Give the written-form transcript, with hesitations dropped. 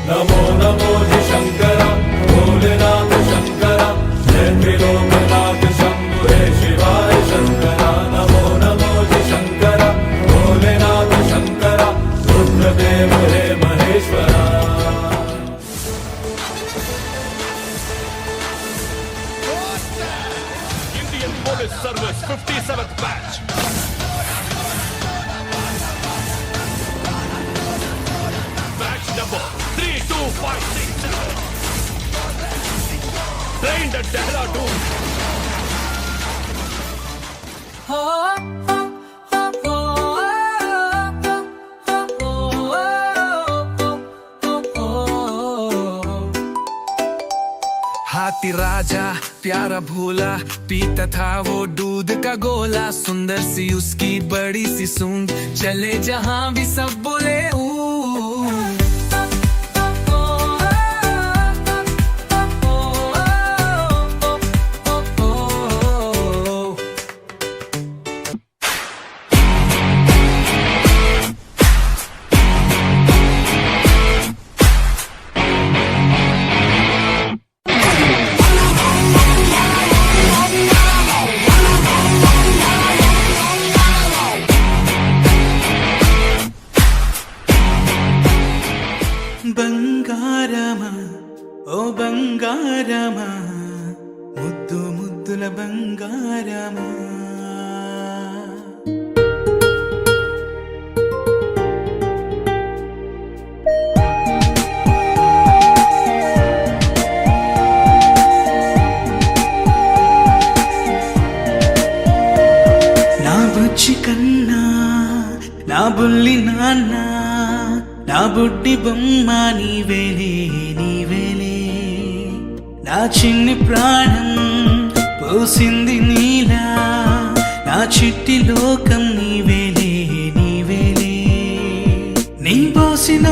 नमो नमो जी शंकर भोलेनाथ शंकर जय त्रिलोकनाथ शंभु हे शिवाय शंकर नमो नमो जी शंकर भोलेनाथ शंकर रुद्रदेव हे Maheshwara Indian Police Service 57th batch. Batch number 32567. Trained at Dehradun. हाथी राजा प्यारा भोला पीता था वो दूध का गोला सुंदर सी उसकी बड़ी सी सूंड चले जहां भी सब बोले బంగారమా ఓ బంగారమా ముద్దు ముద్దుల బంగారమా నా బుజ్జి కన్నా నా బుల్లి నాన్న నా బుడ్డి బొమ్మ నీవేలే నీవేలే నా చిన్ని ప్రాణం పోసింది నీలా నా చిట్టి లోకం నీవేలే నీవేలే నీ పోసిన